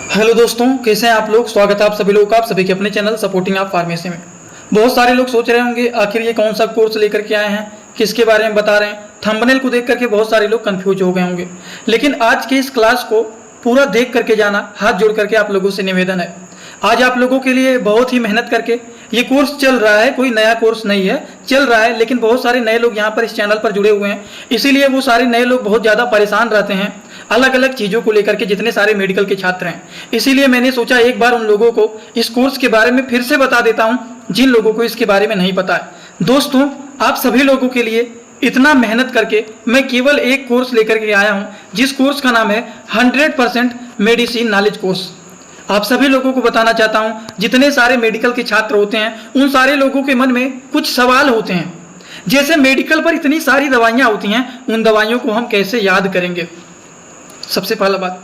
Hello दोस्तों, कैसे हैं आप लोग। स्वागत है आप सभी लोगों का, आप सभी के अपने चैनल सपोर्टिंग आप फार्मेसी में। बहुत सारे लोग सोच रहे होंगे आखिर ये कौन सा कोर्स लेकर के आए हैं, किसके बारे में बता रहे हैं। थंबनेल को देख करके बहुत सारे लोग कंफ्यूज हो गए होंगे, लेकिन आज के इस क्लास को पूरा देख करके जाना, हाथ जोड़ करके आप लोगों से निवेदन है। आज आप लोगों के लिए बहुत ही मेहनत करके ये कोर्स चल रहा है, कोई नया कोर्स नहीं है, चल रहा है, लेकिन बहुत सारे नए लोग यहाँ पर इस चैनल पर जुड़े हुए हैं, इसीलिए वो सारे नए लोग बहुत ज़्यादा परेशान रहते हैं अलग अलग चीज़ों को लेकर के, जितने सारे मेडिकल के छात्र हैं। इसीलिए मैंने सोचा एक बार उन लोगों को इस कोर्स के बारे में फिर से बता देता हूँ जिन लोगों को इसके बारे में नहीं पता है। दोस्तों, आप सभी लोगों के लिए इतना मेहनत करके मैं केवल एक कोर्स लेकर के आया हूँ, जिस कोर्स का नाम है 100% मेडिसिन नॉलेज कोर्स। आप सभी लोगों को बताना चाहता हूँ, जितने सारे मेडिकल के छात्र होते हैं उन सारे लोगों के मन में कुछ सवाल होते हैं, जैसे मेडिकल पर इतनी सारी दवाइयाँ होती हैं, उन दवाइयों को हम कैसे याद करेंगे। सबसे पहला बात,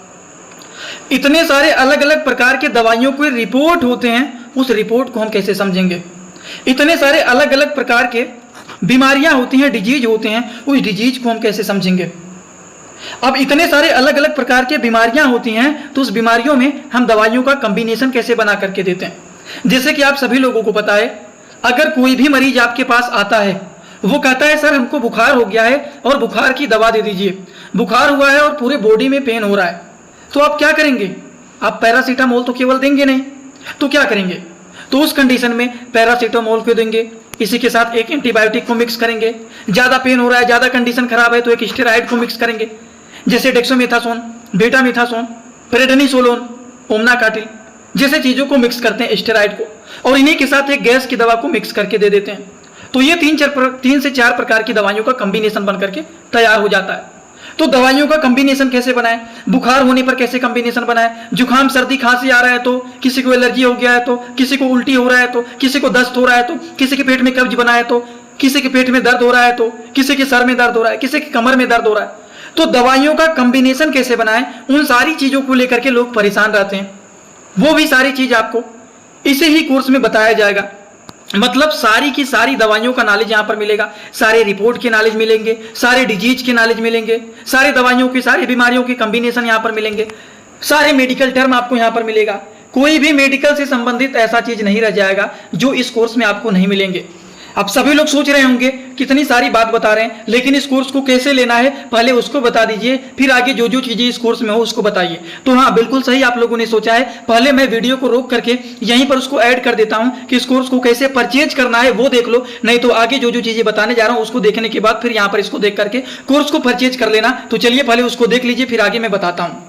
इतने सारे अलग अलग प्रकार के दवाइयों के रिपोर्ट होते हैं, उस रिपोर्ट को हम कैसे समझेंगे। इतने सारे अलग अलग प्रकार के बीमारियां होती हैं, डिजीज होते हैं, उस डिजीज को हम कैसे समझेंगे। अब इतने सारे अलग अलग प्रकार के बीमारियां होती हैं, तो उस बीमारियों में हम दवाइयों का कॉम्बिनेशन कैसे बना करके देते हैं। जैसे कि आप सभी लोगों को पता है, अगर कोई भी मरीज आपके पास आता है, वो कहता है सर हमको बुखार हो गया है और बुखार की दवा दे दीजिए। बुखार हुआ है और पूरे बॉडी में पेन हो रहा है, तो आप क्या करेंगे। आप पैरासीटामोल तो केवल देंगे नहीं, तो क्या करेंगे। तो उस कंडीशन में पैरासीटामोल को देंगे, इसी के साथ एक एंटीबायोटिक को मिक्स करेंगे। ज़्यादा पेन हो रहा है, ज़्यादा कंडीशन खराब है, तो एक स्टेरॉइड को मिक्स करेंगे, जैसे डेक्सोमेथासोन, बेटामेथासोन, प्रेडनिसोलोन, ओमनाकाटिल जैसे चीज़ों को मिक्स करते हैं स्टेरॉइड को, और इन्हीं के साथ एक गैस की दवा को मिक्स करके दे देते हैं। तो ये तीन से चार प्रकार की दवाइयों का कॉम्बिनेशन बन करके तैयार हो जाता है। तो दवाइयों का कॉम्बिनेशन कैसे बनाएं, बुखार होने पर कैसे कॉम्बिनेशन बनाएं, जुकाम सर्दी खांसी आ रहा है तो, किसी को एलर्जी हो गया है तो, किसी को उल्टी हो रहा है तो, किसी को दस्त हो रहा है तो, किसी के पेट में कब्ज बना है तो, किसी के पेट में दर्द हो रहा है तो, किसी के सर में दर्द हो रहा है, किसी के कमर में दर्द हो रहा है। तो दवाइयों का कॉम्बिनेशन कैसे बनाएं, उन सारी चीजों को लेकर के लोग परेशान रहते हैं। वो भी सारी चीज आपको इसी ही कोर्स में बताया जाएगा। मतलब सारी की सारी दवाइयों का नॉलेज यहाँ पर मिलेगा, सारे रिपोर्ट के नॉलेज मिलेंगे, सारे डिजीज के नॉलेज मिलेंगे, सारे दवाइयों की सारी बीमारियों की कॉम्बिनेशन यहाँ पर मिलेंगे, सारे मेडिकल टर्म आपको यहाँ पर मिलेगा। कोई भी मेडिकल से संबंधित ऐसा चीज नहीं रह जाएगा जो इस कोर्स में आपको नहीं मिलेंगे। अब सभी लोग सोच रहे होंगे कितनी सारी बात बता रहे हैं, लेकिन इस कोर्स को कैसे लेना है पहले उसको बता दीजिए, फिर आगे जो जो चीजें इस कोर्स में हो उसको बताइए। तो हाँ, बिल्कुल सही आप लोगों ने सोचा है। पहले मैं वीडियो को रोक करके यहीं पर उसको ऐड कर देता हूं कि इस कोर्स को कैसे परचेज करना है वो देख लो, नहीं तो आगे जो जो चीजें बताने जा रहा हूं उसको देखने के बाद फिर यहाँ पर इसको देख करके कोर्स को परचेज कर लेना। तो चलिए पहले उसको देख लीजिए, फिर आगे मैं बताता हूँ।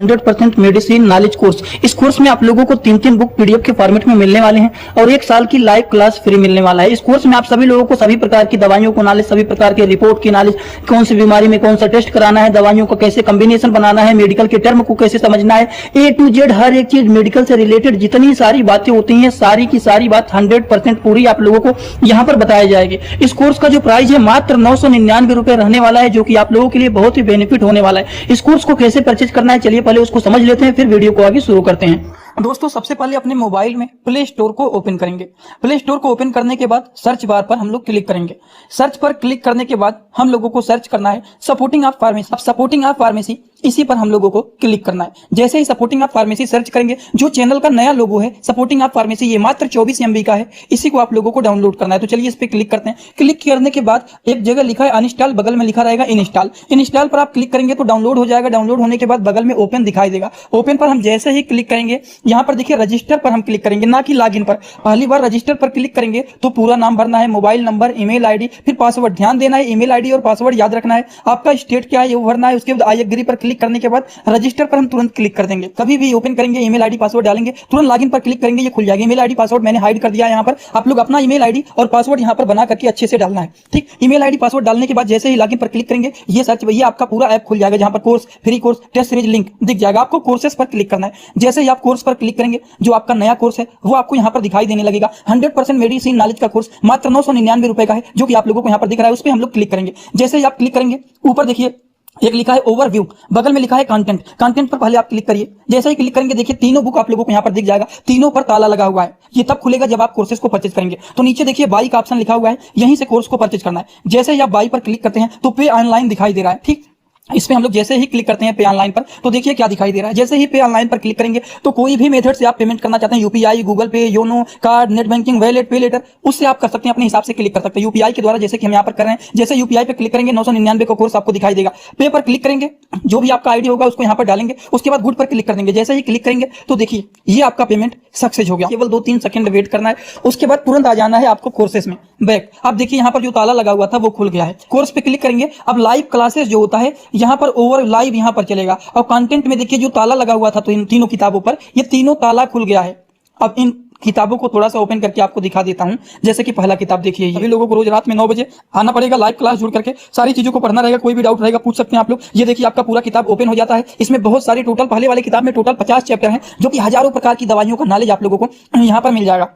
100% मेडिसिन नॉलेज कोर्स। इस कोर्स में आप लोगों को 3 बुक पीडीएफ के फॉर्मेट में मिलने वाले हैं और 1 साल की लाइव क्लास फ्री मिलने वाला है। इस कोर्स में आप सभी लोगों को सभी प्रकार की दवाइयों को नॉलेज, सभी प्रकार के रिपोर्ट की नॉलेज, कौन सी बीमारी में कौन सा टेस्ट कराना है, दवाइयों का कैसे कॉम्बिनेशन बनाना है, मेडिकल के टर्म को कैसे समझना है, A to Z हर एक चीज मेडिकल से रिलेटेड जितनी सारी बातें होती हैं, सारी की सारी बात 100% पूरी आप लोगों को यहाँ पर बताया जाएगी। इस कोर्स का जो प्राइस है मात्र 999 रुपए रहने वाला है, जो कि आप लोगों के लिए बहुत ही बेनिफिट होने वाला है। इस कोर्स को कैसे परचेज करना है, चलिए पहले उसको समझ लेते हैं, फिर वीडियो को आगे शुरू करते हैं। दोस्तों, सबसे पहले अपने मोबाइल में प्ले स्टोर को ओपन करेंगे। प्ले स्टोर को ओपन करने के बाद सर्च बार पर हम लोग क्लिक करेंगे। सर्च पर क्लिक करने के बाद हम लोगों को सर्च करना है सपोर्टिंग ऑफ फार्मेसी। अब सपोर्टिंग ऑफ फार्मेसी इसी पर हम लोगों को क्लिक करना है। जैसे ही सपोर्टिंग ऑफ फार्मेसी सर्च करेंगे, जो चैनल का नया लोगो है सपोर्टिंग ऑफ फार्मेसी, ये मात्र 24 MB का है, इसी को आप लोगों को डाउनलोड करना है। तो चलिए इस पे क्लिक करते हैं। क्लिक करने के बाद एक जगह लिखा है अनइंस्टॉल, बगल में लिखा रहेगा इंस्टॉल। इंस्टॉल पर आप क्लिक करेंगे तो डाउनलोड हो जाएगा। डाउनलोड होने के बाद बगल में ओपन दिखाई देगा। ओपन पर हम जैसे ही क्लिक करेंगे, यहाँ पर देखिए रजिस्टर पर हम क्लिक करेंगे, ना कि लॉगिन पर। पहली बार रजिस्टर पर क्लिक करेंगे तो पूरा नाम भरना है, मोबाइल नंबर, ईमेल आईडी, फिर पासवर्ड। ध्यान देना है, ईमेल आईडी और पासवर्ड याद रखना है। आपका स्टेट क्या है वो भरना है। उसके बाद आई एग्री पर क्लिक करने के बाद रजिस्टर पर हम तुरंत क्लिक कर देंगे। कभी भी ओपन करेंगे, ईमेल आईडी पासवर्ड डालेंगे, तुरंत लॉगिन पर क्लिक करेंगे, ये खुल जाएगा। ईमेल आईडी पासवर्ड मैंने हाइड कर दिया है यहाँ पर। आप लोग अपना ईमेल आईडी और पासवर्ड यहाँ पर बना करके अच्छे से डालना है, ठीक। ईमेल आईडी पासवर्ड डालने के बाद जैसे ही लॉगिन पर क्लिक करेंगे, ये सर्च ये आपका पूरा ऐप खुल जाएगा, जहाँ पर course, free course, test series link दिख जाएगा। आपको कोर्सेस पर क्लिक करना है। जैसे ही आप कोर्स पर क्लिक करेंगे, जो आपका नया कोर्स है वो आपको यहाँ पर दिखाई देने लगेगा। 100% मेडिसिन नॉलेज का कोर्स मात्र 999 रुपए का है, जो कि आप लोगों को यहाँ पर दिख रहा है। उस पर हम लोग क्लिक करेंगे। जैसे ही आप क्लिक करेंगे, ऊपर देखिए एक लिखा है ओवरव्यू, बगल में लिखा है कंटेंट। कंटेंट पर पहले आप क्लिक करिए। जैसे ही क्लिक करेंगे, देखिए तीनों बुक आप लोगों को यहाँ पर दिख जाएगा। तीनों पर ताला लगा हुआ है। ये तब खुलेगा जब आप कोर्सेज को परचेज करेंगे। तो नीचे देखिए बाई का ऑप्शन लिखा हुआ है, यहीं से कोर्स को परचेज करना है। जैसे ही आप बाई पर क्लिक करते हैं तो पे ऑनलाइन दिखाई दे रहा है, ठीक। इस पे हम लोग जैसे ही क्लिक करते हैं पे ऑनलाइन पर, तो देखिए क्या दिखाई दे रहा है। जैसे ही पे ऑनलाइन पर क्लिक करेंगे तो कोई भी मेथड से आप पेमेंट करना चाहते हैं, यूपीआई, गूगल पे, YONO, card, net banking, wallet, पे लेटर, उससे आप कर सकते हैं, अपने हिसाब से क्लिक कर सकते हैं यूपीआई के द्वारा, जैसे कि हम यहाँ पर कर रहे हैं। जैसे यूपीआई पे क्लिक करेंगे 999 का कोर्स आपको दिखाई देगा। पे पर क्लिक करेंगे, जो भी आपका आईडी होगा उसको यहाँ पर डालेंगे, उसके बाद गुड पर क्लिक कर देंगे। जैसे ही क्लिक करेंगे तो देखिए ये आपका पेमेंट सक्सेस हो गया। केवल 2-3 सेकंड वेट करना है, उसके बाद तुरंत आ जाना है आपको कोर्सेस में बैक। आप देखिए यहाँ पर जो ताला लगा हुआ था वो खुल गया है। कोर्स पे क्लिक करेंगे, अब लाइव क्लासेस जो होता है यहाँ पर ओवर लाइव यहाँ पर चलेगा। और कंटेंट में देखिए जो ताला लगा हुआ था तो इन तीनों किताबों पर, ये तीनों ताला खुल गया है। अब इन किताबों को थोड़ा सा ओपन करके आपको दिखा देता हूं। जैसे कि पहला किताब देखिए, सभी लोगों को रोज रात में 9 बजे आना पड़ेगा, लाइव क्लास जुड़ करके सारी चीजों को पढ़ना रहेगा। कोई भी डाउट रहेगा पूछ सकते हैं आप लोग। ये देखिए आपका पूरा किताब ओपन हो जाता है। इसमें बहुत सारी टोटल, पहले वाले किताब में टोटल 50 चैप्टर हैं, जो कि हजारों प्रकार की दवाइयों का नॉलेज आप लोगों को यहाँ पर मिल जाएगा।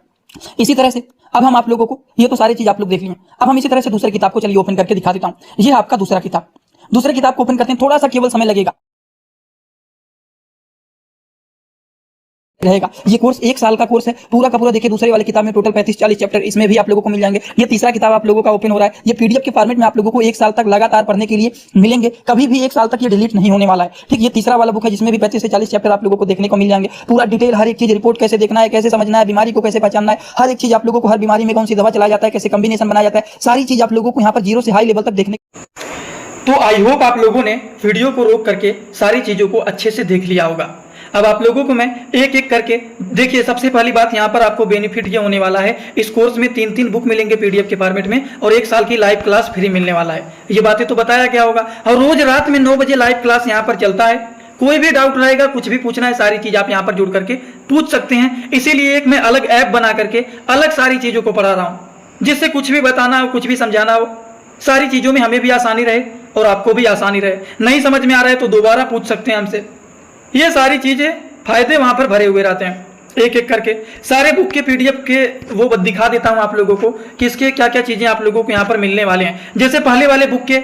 इसी तरह से अब हम आप लोगों को, ये तो सारी चीज आप लोग देख लिए, अब हम इसी तरह से दूसरी किताब को चलिए ओपन करके दिखा देता हूँ। ये आपका दूसरा किताब, दूसरे किताब को ओपन करते हैं, थोड़ा सा केवल समय लगेगा रहेगा। ये कोर्स 1 साल का कोर्स है पूरा का पूरा। देखिए दूसरे वाले किताब में टोटल 35-40 चैप्टर इसमें भी आप लोगों को मिल जाएंगे। ये तीसरा किताब आप लोगों का ओपन हो रहा है। ये पीडीएफ के फॉर्मेट में आप लोगों को 1 साल तक लगातार पढ़ने के लिए मिलेंगे, कभी भी 1 साल तक ये डिलीट नहीं होने वाला है। ठीक, ये तीसरा वाला बुक है जिसमें भी 35 से 40 चैप्टर आप लोगों को देखने को मिल जाएंगे। पूरा डिटेल, हर एक चीज, रिपोर्ट कैसे देखना है, कैसे समझना है, बीमारी को कैसे पहचानना है, हर एक चीज आप लोगों को, हर बीमारी में कौन सी दवा चलाया जाता है, कैसे कॉम्बिनेशन बनाया जाता है, सारी चीज आप लोगों को यहाँ पर 0 से हाई लेवल तक देखने। तो आई होप आप लोगों ने वीडियो को रोक करके सारी चीजों को अच्छे से देख लिया होगा। अब आप लोगों को मैं एक एक करके देखिए, सबसे पहली बात यहाँ पर आपको बेनिफिट ये होने वाला है, इस कोर्स में 3-3 बुक मिलेंगे पीडीएफ के फॉर्मेट में और 1 साल की लाइव क्लास फ्री मिलने वाला है। ये बातें तो बताया क्या होगा। और रोज रात में 9 बजे लाइव क्लास यहाँ पर चलता है। कोई भी डाउट रहेगा, कुछ भी पूछना है, सारी चीज आप यहाँ पर जुड़ करके पूछ सकते हैं। इसीलिए एक मैं अलग ऐप बना करके अलग सारी चीजों को पढ़ा रहा हूँ, जिससे कुछ भी बताना हो, कुछ भी समझाना हो, सारी चीजों में हमें भी आसानी रहे और आपको भी आसानी रहे। नहीं समझ में आ रहा है तो दोबारा पूछ सकते हैं हमसे। ये सारी चीजें, फायदे वहां पर भरे हुए रहते हैं। एक एक करके सारे बुक के पीडीएफ के वो दिखा देता हूं आप लोगों को कि इसके क्या क्या चीजें आप लोगों को यहाँ पर मिलने वाले हैं। जैसे पहले वाले बुक के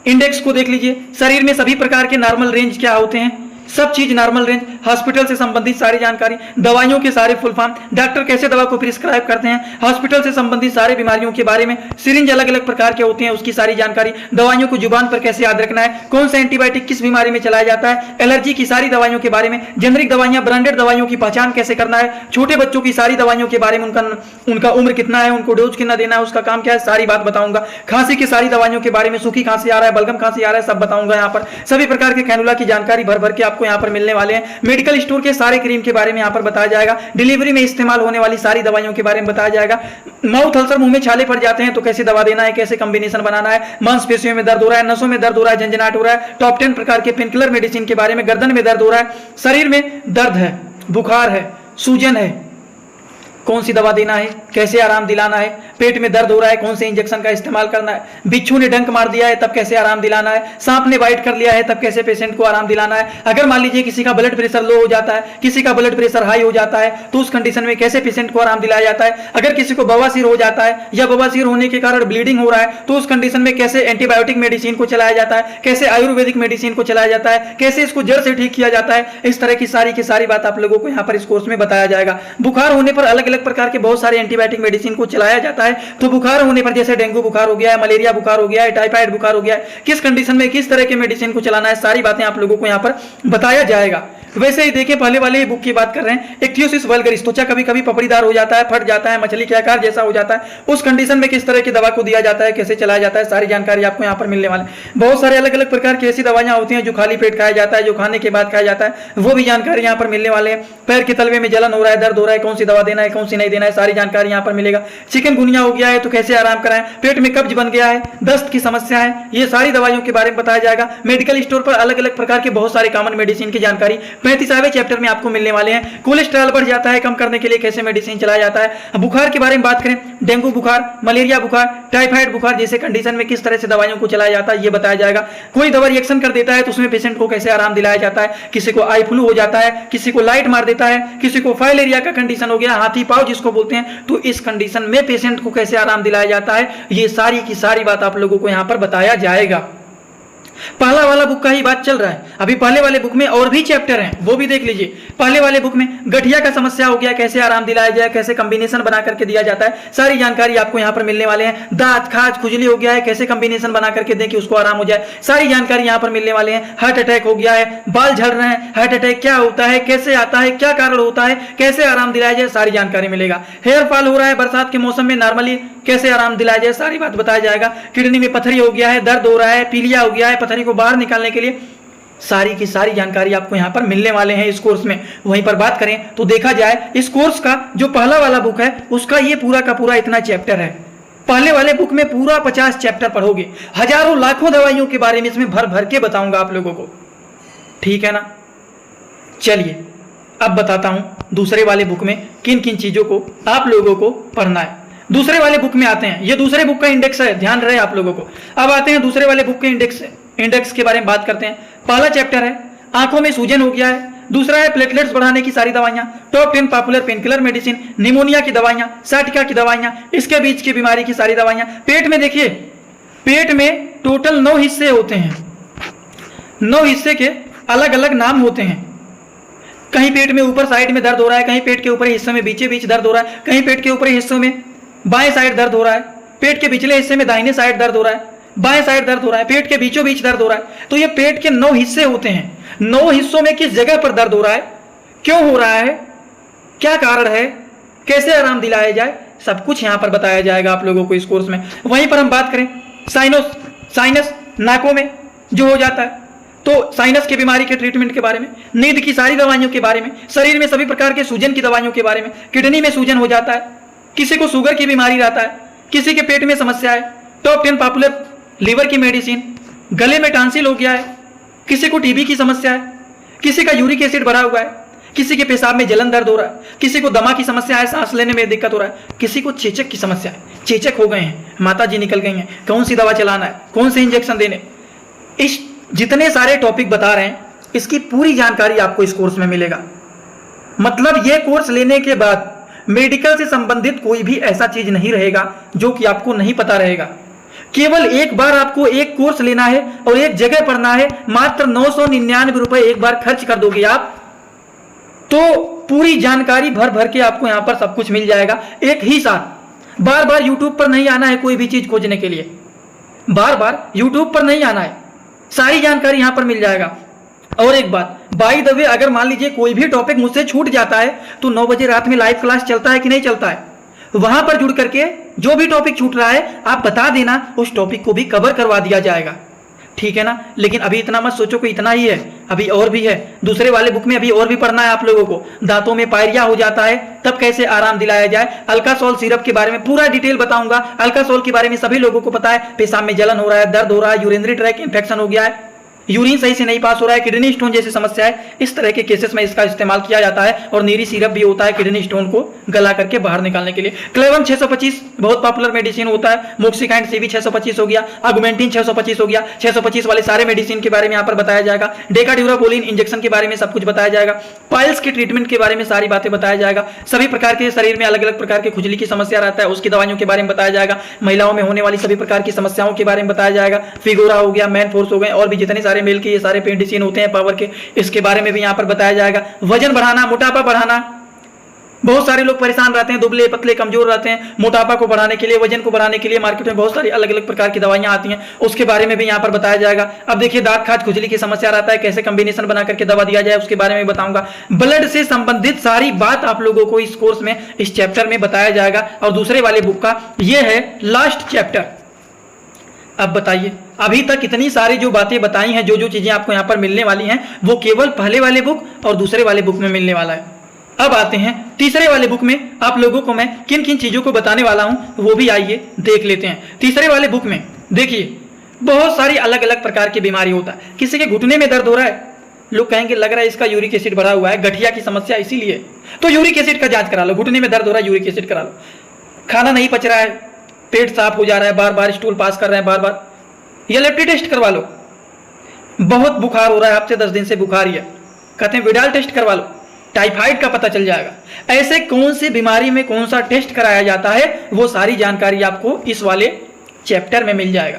इंडेक्स को देख लीजिए, शरीर में सभी प्रकार के नॉर्मल रेंज क्या होते हैं, सब चीज नॉर्मल रेंज, हॉस्पिटल से संबंधित सारी जानकारी, दवाइयों के सारे फुल फॉर्म, डॉक्टर कैसे दवा को प्रिस्क्राइब करते हैं, हॉस्पिटल से संबंधित सारे बीमारियों के बारे में, सिरिंज अलग अलग प्रकार के होते हैं उसकी सारी जानकारी, दवाइयों को जुबान पर कैसे याद रखना है, कौन सा एंटीबायोटिक किस बीमारी में चलाया जाता है, एलर्जी की सारी दवाइयों के बारे में, जेनरिक दवाइयां, ब्रांडेड दवाइयों की पहचान कैसे करना है, छोटे बच्चों की सारी दवाइयों के बारे में, उनका उम्र कितना है, उनको डोज कितना देना है, उसका काम क्या है, सारी बात बताऊंगा। खांसी की सारी दवाइयों के बारे में, सूखी खांसी आ रहा है, बलगम खांसी आ रहा है, सब बताऊंगा। यहाँ पर सभी प्रकार के कैनुला की जानकारी भर भर के आपको यहाँ पर मिलने वाले हैं। मेडिकल स्टोर के सारे क्रीम के बारे में यहाँ पर बताया जाएगा। डिलीवरी में इस्तेमाल होने वाली सारी दवाइयों के बारे में बताया जाएगा। माउथ अल्सर, मुंह में छाले पड़ जाते हैं तो कैसे दवा देना है, कैसे कॉम्बिनेशन बनाना है, मांसपेशियों में दर्द हो रहा है, नसों में दर्द हो रहा है, झंझनाहट हो रहा है, टॉप 10 प्रकार के पेनकिलर मेडिसिन के बारे में, गर्दन में दर्द हो रहा है, शरीर में दर्द है, बुखार है, सूजन है, कौन सी दवा देना है, कैसे आराम दिलाना है, पेट में दर्द हो रहा है, कौन से इंजेक्शन का इस्तेमाल करना है, बिच्छू ने डंक मार दिया है तब कैसे आराम दिलाना है, सांप ने बाइट कर लिया है तब कैसे पेशेंट को आराम दिलाना है, अगर मान लीजिए किसी का ब्लड प्रेशर लो हो जाता है, किसी का ब्लड प्रेशर हाई हो जाता है तो उस कंडीशन में कैसे पेशेंट को आराम दिलाया जाता है, अगर किसी को बवासीर हो जाता है या बवासीर होने के कारण ब्लीडिंग हो रहा है तो उस कंडीशन में कैसे एंटीबायोटिक मेडिसिन को चलाया जाता है, कैसे आयुर्वेदिक मेडिसिन को चलाया जाता है, कैसे इसको जड़ से ठीक किया जाता है, इस तरह की सारी बात आप लोगों को यहाँ पर इस कोर्स में बताया जाएगा। बुखार होने पर अलग अलग प्रकार के बहुत सारे एंटीबायोटिक मेडिसिन को चलाया जाता है। तो बुखार होने पर जैसे डेंगू बुखार हो गया है, मलेरिया बुखार हो गया है, टाइफाइड बुखार हो गया है, किस कंडीशन में किस तरह के मेडिसिन को चलाना है, सारी बातें आप लोगों को यहाँ पर बताया जाएगा। वैसे ही देखिए, पहले वाले बुक की बात कर रहे हैं, इक्थियोसिस वल्गरिस, त्वचा कभी कभी पपड़ीदार हो जाता है, फट जाता है, मछली के आकार जैसा हो जाता है, उस कंडीशन में किस तरह की दवा को दिया जाता है, कैसे चलाया जाता है, सारी जानकारी आपको यहाँ पर मिलने वाले। बहुत सारे अलग अलग प्रकार की ऐसी दवाइयां होती हैं जो खाली पेट खाया जाता है, जो खाने के बाद खाया जाता है, वो भी जानकारी यहाँ पर मिलने वाले हैं। पैर के तलवे में जलन हो रहा है, दर्द हो रहा है, कौन सी दवा देना है, कौन सी नहीं देना है, सारी जानकारी यहाँ पर मिलेगा। चिकनगुनिया हो गया है तो कैसे आराम कराएं, पेट में कब्ज बन गया है, दस्त की समस्या है, ये सारी दवाइयों के बारे में बताया जाएगा। मेडिकल स्टोर पर अलग अलग प्रकार के बहुत सारे कॉमन मेडिसिन की जानकारी 35वें चैप्टर में आपको मिलने वाले हैं। कोलेस्ट्रॉल बढ़ जाता है, कम करने के लिए कैसे मेडिसिन चलाया जाता है। बुखार के बारे में बात करें, डेंगू बुखार, मलेरिया बुखार, टाइफाइड बुखार जैसे कंडीशन में किस तरह से दवाइयों को चलाया जाता है, ये बताया जाएगा। कोई दवा रिएक्शन कर देता है तो उसमें पेशेंट को कैसे आराम दिलाया जाता है, किसी को आई फ्लू हो जाता है, किसी को लाइट मार देता है, किसी को फाइलेरिया का कंडीशन हो गया, हाथी पाव जिसको बोलते हैं, तो इस कंडीशन में पेशेंट को कैसे आराम दिलाया जाता है, ये सारी की सारी बात आप लोगों को यहां पर बताया जाएगा। पहला वाला बुक का ही बात चल रहा है। अभी पहले वाले बुक में और भी चैप्टर हैं, वो भी देख लीजिए। पहले वाले बुक में गठिया का समस्या हो गया, कैसे आराम दिलाया जाए, कैसे कॉम्बिनेशन बना करके दिया जाता है, सारी जानकारी आपको यहाँ पर मिलने वाले हैं। दांत खाज खुजली हो गया है, कैसे कॉम्बिनेशन बना करके दें कि उसको आराम हो जाए, सारी जानकारी यहाँ पर मिलने वाले हैं। हार्ट अटैक हो गया है, बाल झड़ रहे हैं, हार्ट अटैक क्या होता है, कैसे आता है, क्या कारण होता है, कैसे आराम दिलाया जाए, सारी जानकारी मिलेगा। हेयर फॉल हो रहा है बरसात के मौसम में, नॉर्मली कैसे आराम दिलाया जाए, सारी बात बताया जाएगा। किडनी में पथरी हो गया है, दर्द हो रहा है, पीलिया हो गया है, पथरी को बाहर निकालने के लिए सारी की सारी जानकारी आपको यहां पर मिलने वाले हैं इस कोर्स में। वहीं पर बात करें तो देखा जाए इस कोर्स का जो पहला वाला बुक है उसका ये पूरा का पूरा इतना चैप्टर है। पहले वाले बुक में पूरा 50 चैप्टर पढ़ोगे, हजारों लाखों दवाइयों के बारे में इसमें भर भर के बताऊंगा आप लोगों को, ठीक है ना। चलिए अब बताता हूं दूसरे वाले बुक में किन किन चीजों को आप लोगों को पढ़ना है। दूसरे वाले बुक में आते हैं, ये दूसरे बुक का इंडेक्स है, ध्यान रहे आप लोगों को। अब आते हैं दूसरे वाले बुक के इंडेक्स के बारे में बात करते हैं। पहला चैप्टर है आंखों में सूजन हो गया है, दूसरा है प्लेटलेट्स बढ़ाने की सारी दवाइयां, top 10 popular painkiller medicine, pneumonia की दवाइयां, साटिका की दवाइयां, इसके बीच की बीमारी की सारी दवाइयां। पेट में देखिए, पेट में टोटल 9 हिस्से होते हैं, 9 हिस्से के अलग अलग नाम होते हैं। कहीं पेट में ऊपर साइड में दर्द हो रहा है, कहीं पेट के ऊपरी हिस्से में बीचे बीच दर्द हो रहा है, कहीं पेट के ऊपरी हिस्सों में बाएं साइड दर्द हो रहा है, पेट के पिछले हिस्से में दाहिने साइड दर्द हो रहा है, बाएं साइड दर्द हो रहा है, पेट के बीचों बीच दर्द हो रहा है। तो ये पेट के 9 हिस्से होते हैं। 9 हिस्सों में किस जगह पर दर्द हो रहा है, क्यों हो रहा है, क्या कारण है, कैसे आराम दिलाया जाए, सब कुछ यहां पर बताया जाएगा आप लोगों को इस कोर्स में। वहीं पर हम बात करें साइनस नाकों में जो हो जाता है, तो साइनस की बीमारी के ट्रीटमेंट के बारे में, नींद की सारी दवाइयों के बारे में, शरीर में सभी प्रकार के सूजन की दवाइयों के बारे में, किडनी में सूजन हो जाता है, किसी को शुगर की बीमारी रहता है, किसी के पेट में समस्या है, टॉप 10 पॉपुलर लीवर की मेडिसिन, गले में टांसिल हो गया है, किसी को टीबी की समस्या है, किसी का यूरिक एसिड बढ़ा हुआ है, किसी के पेशाब में जलन दर्द हो रहा है, किसी को दमा की समस्या है, सांस लेने में दिक्कत हो रहा है, किसी को चेचक की समस्या है, चेचक हो गए हैं, माता जी निकल गई हैं, कौन सी दवा चलाना है, कौन से इंजेक्शन देने, इस जितने सारे टॉपिक बता रहे हैं इसकी पूरी जानकारी आपको इस कोर्स में मिलेगा। मतलब ये कोर्स लेने के बाद मेडिकल से संबंधित कोई भी ऐसा चीज नहीं रहेगा जो कि आपको नहीं पता रहेगा। केवल एक बार आपको एक कोर्स लेना है और एक जगह पढ़ना है, मात्र 999 रुपए एक बार खर्च कर दोगे आप, तो पूरी जानकारी भर भर के आपको यहां पर सब कुछ मिल जाएगा एक ही साथ। बार बार यूट्यूब पर नहीं आना है कोई भी चीज खोजने के लिए, बार बार यूट्यूब पर नहीं आना है, सारी जानकारी यहां पर मिल जाएगा। और एक बात, बाय द वे, अगर मान लीजिए कोई भी टॉपिक मुझसे छूट जाता है तो 9 बजे रात में लाइव क्लास चलता है कि नहीं चलता है, वहां पर जुड़ करके जो भी टॉपिक छूट रहा है आप बता देना, उस टॉपिक को भी कवर करवा दिया जाएगा, ठीक है ना। लेकिन अभी इतना मत सोचो कि इतना ही है, अभी और भी है। दूसरे वाले बुक में अभी और भी पढ़ना है आप लोगों को। दांतों में पायरिया हो जाता है तब कैसे आराम दिलाया जाए, अल्कासोल सिरप के बारे में पूरा डिटेल बताऊंगा। अल्कासोल के बारे में सभी लोगों को पता है, पेशाब में जलन हो रहा है, दर्द हो रहा है, यूरिनरी ट्रैक इंफेक्शन हो गया है, यूरिन सही से नहीं पास हो रहा है, किडनी स्टोन जैसी समस्या है, इस तरह के केसेस में इसका इस्तेमाल किया जाता है। और नीरी सिरप भी होता है किडनी स्टोन को गला करके बाहर निकालने के लिए। क्लेवन 625 बहुत पॉपुलर मेडिसिन होता है, मोक्सिकाइंड सीवी 625 हो गया, आगुमेंटिन 625 हो गया, 625 वाले सारे मेडिसिन के बारे में यहाँ पर बताया जाएगा। डेकाड्यूराकोलिन इंजेक्शन के बारे में सब कुछ बताया जाएगा। पाइल्स के ट्रीटमेंट के बारे में सारी बातें बताया जाएगा। सभी प्रकार के शरीर में अलग अलग प्रकार के खुजली की समस्या रहता है, उसकी दवाइयों के बारे में बताया जाएगा। महिलाओं में होने वाली सभी प्रकार की समस्याओं के बारे में बताया जाएगा। फिगोरा हो गया, मैन फोर्स हो गए, और भी जितने सारे मेल के ये सारे मेडिसिन होते हैं पावर के, इसके बारे में भी यहां पर बताया जाएगा। वजन बढ़ाना, मोटापा बढ़ाना, बहुत सारे लोग परेशान रहते हैं, दुबले पतले कमजोर रहते हैं। मोटापा को बढ़ाने के लिए, वजन को बढ़ाने के लिए मार्केट में बहुत सारी अलग अलग प्रकार की दवाइयां आती हैं, उसके बारे में भी यहां पर बताया जाएगा। अब देखिए, दांत खाज खुजली की समस्या रहता है, कैसे कॉम्बिनेशन बना करके दवा दिया जाए, उसके बारे में बताऊंगा। ब्लड से संबंधित सारी बात आप लोगों को इस कोर्स में, इस चैप्टर में बताया जाएगा। और दूसरे वाले बुक का यह है लास्ट चैप्टर। अब बताइए, अभी तक इतनी सारी जो बातें बताई हैं, जो जो चीजें आपको यहां पर मिलने वाली हैं, वो केवल पहले वाले बुक और दूसरे वाले बुक में मिलने वाला है। अब आते हैं तीसरे वाले बुक में, आप लोगों को मैं किन किन चीजों को बताने वाला हूं वो भी आइए देख लेते हैं। तीसरे वाले बुक में देखिए, बहुत सारी अलग अलग प्रकार की बीमारी होता है। किसी के घुटने में दर्द हो रहा है, लोग कहेंगे लग रहा है इसका यूरिक एसिड बढ़ा हुआ है, गठिया की समस्या इसीलिए, तो यूरिक एसिड का जांच करा लो। घुटने में दर्द हो रहा है, यूरिक एसिड करा लो। खाना नहीं पच रहा है, पेट साफ हो जा रहा है, बार बार स्टूल पास कर रहे हैं, बार बार, ये लेप्टी टेस्ट करवा लो। बहुत बुखार हो रहा है, आपसे 10 दिन से बुखार ही है, कहते हैं विडाल टेस्ट करवा लो, टाइफाइड का पता चल जाएगा। ऐसे कौन सी बीमारी में कौन सा टेस्ट कराया जाता है, वो सारी जानकारी आपको इस वाले चैप्टर में मिल जाएगा।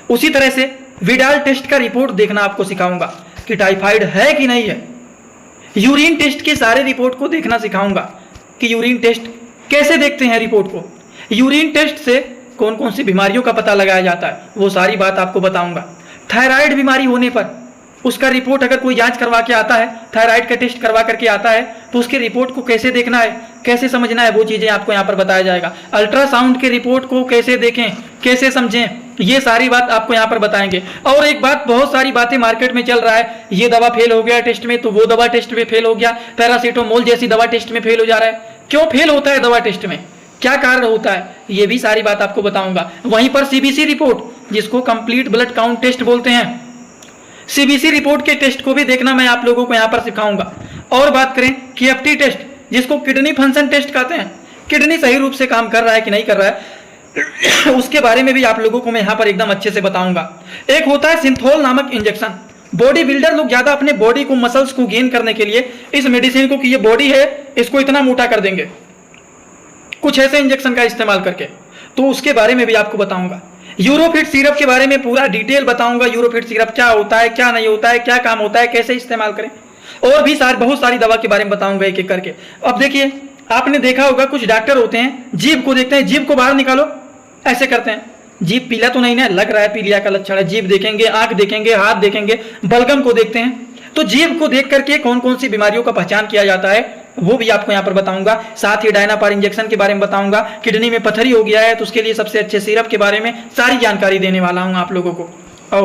उसी तरह से विडाल टेस्ट का रिपोर्ट देखना आपको सिखाऊंगा कि टाइफाइड है कि नहीं है। यूरिन टेस्ट के सारे रिपोर्ट को देखना सिखाऊंगा कि यूरिन टेस्ट कैसे देखते हैं रिपोर्ट को, यूरिन टेस्ट से कौन कौन सी बीमारियों का पता लगाया जाता है, वो सारी बात आपको बताऊंगा। थायराइड बीमारी होने पर उसका रिपोर्ट अगर कोई जांच करवा के आता है, थायराइड का टेस्ट करवा करके आता है, तो उसके रिपोर्ट को कैसे देखना है, कैसे समझना है, वो चीज़ें आपको यहाँ पर बताया जाएगा। अल्ट्रासाउंड के रिपोर्ट को कैसे देखें, कैसे समझें, ये सारी बात आपको यहाँ पर बताएंगे। और एक बात, बहुत सारी बातें मार्केट में चल रहा है, ये दवा फेल हो गया टेस्ट में तो वो दवा टेस्ट में फेल हो गया, पैरासीटामोल जैसी दवा टेस्ट में फेल हो जा रहा है। क्यों फेल होता है दवा टेस्ट में, क्या कारण होता है, ये भी सारी बात आपको बताऊंगा। वहीं पर सीबीसी रिपोर्ट, जिसको कंप्लीट ब्लड काउंट टेस्ट बोलते हैं, सीबीसी रिपोर्ट के टेस्ट को भी देखना मैं आप लोगों को यहाँ पर सिखाऊंगा। और बात करें केएफटी टेस्ट, जिसको किडनी फंक्शन टेस्ट कहते हैं, किडनी सही रूप से काम कर रहा है कि नहीं कर रहा है, उसके बारे में भी आप लोगों को मैं यहाँ पर एकदम अच्छे से बताऊंगा। एक होता है सिंथोल नामक इंजेक्शन, बॉडी बिल्डर लोग ज्यादा अपने बॉडी को, मसल्स को गेन करने के लिए इस मेडिसिन को, कि ये बॉडी है इसको इतना मोटा कर देंगे कुछ ऐसे इंजेक्शन का इस्तेमाल करके, तो उसके बारे में भी आपको बताऊंगा। यूरोफिट सिरप के बारे में पूरा डिटेल बताऊंगा, यूरोफिट सिरप क्या होता है, क्या नहीं होता है, क्या काम होता है, कैसे इस्तेमाल करें, और भी बहुत सारी दवा के बारे में बताऊंगा एक एक करके। अब देखिए, आपने देखा होगा कुछ डॉक्टर होते हैं, जीभ को देखते हैं, जीभ को बाहर निकालो, ऐसे करते हैं, जीभ पीला तो नहीं ना लग रहा है, पीलिया का लक्षण है, जीभ देखेंगे, आंख देखेंगे, हाथ देखेंगे, बलगम को देखते हैं। तो जीभ को देख करके कौन कौन सी बीमारियों का पहचान किया जाता है वो भी आपको यहाँ पर बताऊंगा। साथ ही डायनापार इंजेक्शन के बारे में बताऊंगा, किडनी में पथरी हो गया है तो उसके लिए सबसे अच्छे सिरप के बारे में सारी जानकारी देने वाला हूँ आप लोगों को।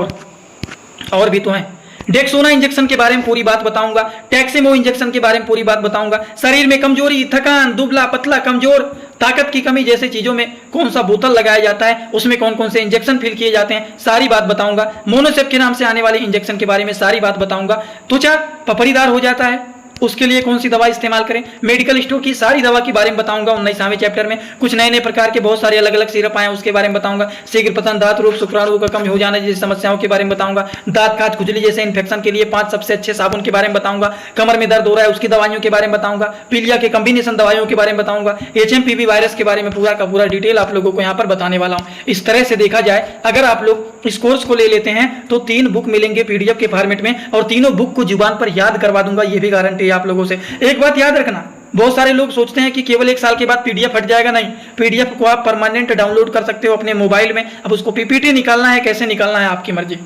और भी तो है, डेक्सोना इंजेक्शन के बारे में पूरी बात बताऊंगा, टैक्सिमो इंजेक्शन के बारे में पूरी बात बताऊंगा, शरीर में कमजोरी, थकान, दुबला पतला, कमजोर, ताकत की कमी जैसे चीजों में कौन सा बोतल लगाया जाता है, उसमें कौन कौन से इंजेक्शन फिल किए जाते हैं, सारी बात बताऊंगा। मोनोसेप के नाम से आने वाले इंजेक्शन के बारे में सारी बात बताऊंगा। त्वचा पपड़ीदार हो जाता है, उसके लिए कौन सी दवा इस्तेमाल करें, मेडिकल स्टोर की सारी दवा के बारे में बताऊंगा। 19वें चैप्टर में कुछ नए नए प्रकार के बहुत सारे अलग अलग सिरप आए, उसके बारे में बताऊंगा। शीघ्र पतन, दांत रोग, शुक्राणु का कम हो जाने जैसी समस्याओं के बारे में बताऊंगा। दांत खाज, खुजली जैसे इन्फेक्शन के लिए 5 सबसे अच्छे साबुन के बारे में बताऊंगा। कमर में दर्द हो रहा है उसकी दवाइयों के बारे में बताऊंगा। पीलिया के कॉम्बिनेशन दवाइयों के बारे में बताऊंगा। HMPV वायरस के बारे में पूरा का पूरा डिटेल आप लोगों को यहाँ पर बताने वाला हूँ। इस तरह से देखा जाए, अगर आप लोग इस कोर्स को ले लेते हैं तो 3 बुक मिलेंगे PDF के फॉर्मेट में, और तीनों बुक को जुबान पर याद करवा दूंगा, ये भी गारंटी है आप लोगों से। एक बात याद रखना, बहुत सारे लोग सोचते हैं कि केवल 1 साल के बाद PDF हट जाएगा। नहीं, PDF को आप परमानेंट डाउनलोड कर सकते हो अपने मोबाइल में। अब उसको PPT निकालना है, कैसे निकालना है आपकी मर्जी,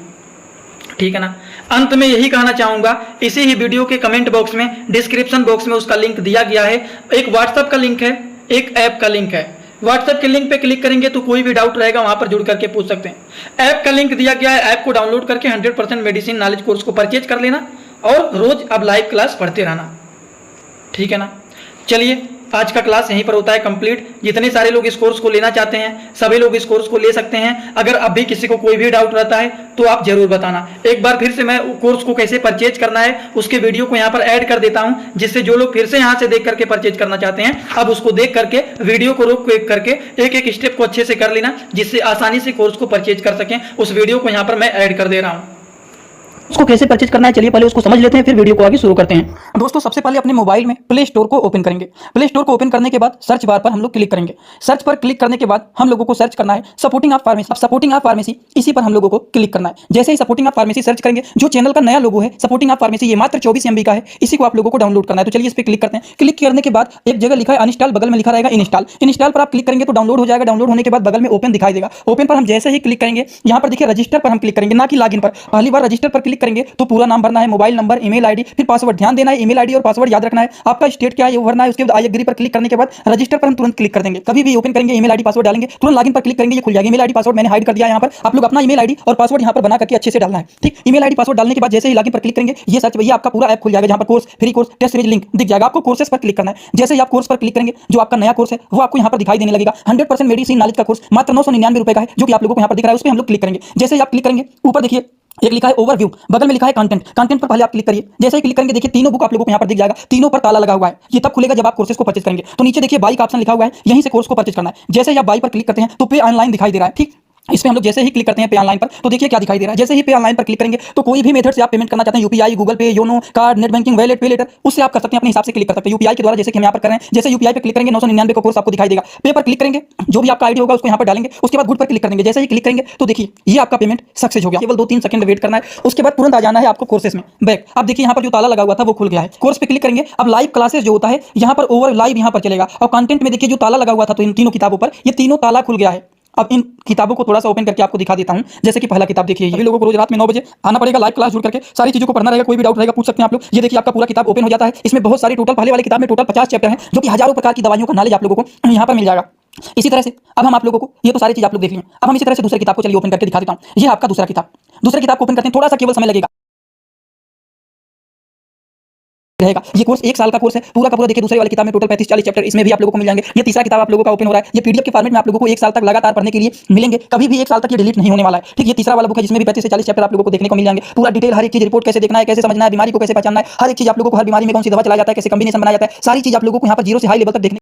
ठीक है ना। अंत में यही कहना चाहूंगा, इसी ही वीडियो के कमेंट बॉक्स में, डिस्क्रिप्शन बॉक्स में उसका लिंक दिया गया है। एक व्हाट्सएप का लिंक है, एक ऐप का लिंक है। व्हाट्सएप के लिंक पे क्लिक करेंगे तो कोई भी डाउट रहेगा वहां पर जुड़ करके पूछ सकते हैं। ऐप का लिंक दिया गया है, ऐप को डाउनलोड करके 100% मेडिसिन नॉलेज कोर्स को परचेज कर लेना, और रोज अब लाइव क्लास पढ़ते रहना, ठीक है ना। चलिए, आज का क्लास यहीं पर होता है कंप्लीट। जितने सारे लोग इस कोर्स को लेना चाहते हैं सभी लोग इस कोर्स को ले सकते हैं। अगर अभी किसी को कोई भी डाउट रहता है तो आप जरूर बताना। एक बार फिर से मैं कोर्स को कैसे परचेज करना है उसके वीडियो को यहाँ पर ऐड कर देता हूँ, जिससे जो लोग फिर से यहाँ से देख करके परचेज करना चाहते हैं, अब उसको देख करके वीडियो को रोक करके एक एक स्टेप को अच्छे से कर लेना, जिससे आसानी से कोर्स को परचेज कर सकें। उस वीडियो को यहाँ पर मैं ऐड कर दे रहा हूँ। उसको कैसे परचेज करना है, चलिए पहले उसको समझ लेते हैं, फिर वीडियो को आगे शुरू करते हैं। दोस्तों, सबसे पहले अपने मोबाइल में प्ले स्टोर को ओपन करेंगे। प्ले स्टोर को ओपन करने के बाद सर्च बार पर हम लोग क्लिक करेंगे। सर्च पर क्लिक करने के बाद हम लोगों को सर्च करना है सपोर्टिंग ऑफ फार्मेसी। अब सपोर्टिंग ऑफ फार्मेसी, इसी पर हम लोगों को क्लिक करना है। जैसे ही सपोर्टिंग ऑफ फार्मेसी सर्च करेंगे, जो चैनल का नया लोगो है सपोर्टिंग ऑफ फार्मेसी, ये मात्र 24 MB का है, इसी को आप लोगों को डाउनलोड करना है। तो चलिए इस पर क्लिक करते हैं। क्लिक करने के बाद एक जगह लिखा है अनइंस्टॉल, बगल में लिखा रहेगा इंस्टॉल। इंस्टॉल पर आप क्लिक करेंगे तो डाउनलोड हो जाएगा। डाउनलोड होने के बाद बगल में ओपन दिखाई देगा। ओपन पर हम जैसे ही क्लिक करेंगे, यहाँ पर देखिए रजिस्टर पर हम क्लिक करेंगे, ना कि लॉगिन पर। पहली बार रजिस्टर पर क्लिक करेंगे तो पूरा नाम भरना है, मोबाइल नंबर, ईमेल आईडी, फिर पासवर्ड। ध्यान देना है, ईमेल आईडी और पासवर्ड याद रखना है। आपका स्टेट क्या है ये भरना है। उसके बाद आई एग्री पर क्लिक करने के बाद रजिस्टर पर हम तुरंत क्लिक कर देंगे। कभी भी ओपन करेंगे, ईमेल आईडी पासवर्ड डालेंगे, तुरंत लॉगिन पर क्लिक करेंगे, ये खुल जाएगा। ईमेल आईडी पासवर्ड मैंने हाइड कर दिया है यहाँ पर। आप लोग अपना ईमेल आईडी और पासवर्ड यहाँ पर बना करके अच्छे से डालना है, ठीक। ईमेल आईडी पासवर्ड डालने के बाद जैसे ही लॉगिन पर क्लिक करेंगे, ये सर्च भैया आपका पूरा ऐप खुल जाएगा, जहाँ पर course, free course, test series link दिख जाएगा। आपको कोर्सेस पर क्लिक करना है। जैसे ही आप कोर्स पर क्लिक करेंगे, जो आपका नया कोर्स है वो आपको यहाँ पर दिखाई देने लगेगा। 100% मेडिसिन नॉलेज का कोर्स मात्र 999 रुपए का है, जो कि आप लोगों को यहाँ पर दिख रहा है। उस पर हम लोग क्लिक करेंगे। जैसे ही आप क्लिक करेंगे, ऊपर देखिए एक लिखा है ओवरव्यू, बगल में लिखा है कंटेंट। कंटेंट पर पहले आप क्लिक करिए। जैसे ही क्लिक करेंगे, देखिए तीनों बुक आप लोगों को यहाँ पर दिख जाएगा। तीनों पर ताला लगा हुआ है। ये तब खुलेगा जब आप कोर्सेज को परचेज करेंगे। तो नीचे देखिए बाई का ऑप्शन लिखा हुआ है, यहीं से कोर्स को परचेज करना है। जैसे ही आप बाई पर क्लिक करते हैं तो पे ऑनलाइन दिखाई दे रहा है, ठीक। इस पे हम लोग जैसे ही क्लिक करते हैं पे ऑनलाइन पर, तो देखिए क्या दिखाई दे रहा है। जैसे ही पे ऑनलाइन पर क्लिक करेंगे तो कोई भी मेथड से आप पेमेंट करना चाहते हैं, यूपीआई, गूगल पे, YONO, card, net banking, wallet, पे लेटर, उससे आप कर सकते हैं, अपने हिसाब से क्लिक कर सकते हैं। यूपीआई के द्वारा जैसे कि हम यहाँ पर कर रहे हैं, जैसे यूपीआई पे क्लिक करेंगे 999 का कोर्स आपको दिखाई देगा। पे पर क्लिक करेंगे, जो भी आपका आईडी होगा उसको यहाँ पर डालेंगे, उसके बाद गुड पर क्लिक करेंगे। जैसे ही क्लिक करेंगे तो देखिए ये आपका पेमेंट सक्सेस हो गया। केवल 2-3 सेकंड वेट करना है, उसके बाद तुरंत आ जाना है आपको कोर्सेस में बैक। अब देखिए यहाँ पर जो ताला लगा हुआ था वो खुल गया है। कोर्स पे क्लिक करेंगे, अब लाइव क्लासेस जो होता है यहाँ पर ओवर लाइव यहाँ पर चलेगा, और कंटेंट में देखिए जो ताला लगा हुआ था तो इन तीनों किताबों पर ये तीनों ताला खुल गया है। अब इन किताबों को थोड़ा सा ओपन करके आपको दिखा देता हूं। जैसे कि पहला किताब देखिए, सभी लोगों को रोज रात में 9 बजे आना पड़ेगा, लाइव क्लास जुड़ करके सारी चीजों को पढ़ना रहेगा। कोई भी डाउट रहेगा पूछ सकते हैं आप लोग। ये देखिए आपका पूरा किताब ओपन हो जाता है। इसमें बहुत सारी टोटल, पहले वाले किताब में टोटल 50 चैप्टर हैं, जो कि हजारों प्रकार की दवाइयों का नॉलेज आप लोगों को यहाँ पर मिल जाएगा। इसी तरह से अब हम आप लोगों को, ये तो सारी चीज आप लोग देख लें, अब हम इसी तरह से दूसरे किताब को चलिए ओपन करके दिखा देता हूँ। ये आपका दूसरा किताब, दूसरे किताब को ओपन करते हैं, थोड़ा सा केवल समय लगेगा रहेगा। ये कोर्स 1 साल का कोर्स है पूरा का पूरा। देखिए दूसरे वाली किताब में टोटल 35-40 चैप्टर इसमें भी आप लोगों को मिल जाएंगे। ये तीसरा किताब आप लोगों का ओपन हो रहा है। ये पीडीएफ के फॉर्मेट में आप लोगों को 1 साल तक लगातार पढ़ने के लिए मिलेंगे, कभी भी 1 साल तक ये डिलीट नहीं होने वाला है। ठीक, ये तीसरा वाला बुक है जिसमें भी 35 से 40 चैप्टर आप लोगों को देखने को मिल जाएंगे। पूरा डिटेल, हर एक चीज, रिपोर्ट कैसे देखना है, कैसे समझना है, बीमारी को कैसे पहचानना है, हर एक चीज आप लोगों को, हर बीमारी में कौन सी दवा चलाया जाता है, कैसे कॉम्बिनेशन बनाया जाता है, सारी चीज आप लोगों को यहाँ पर जीरो से हाई लेवल तक देखने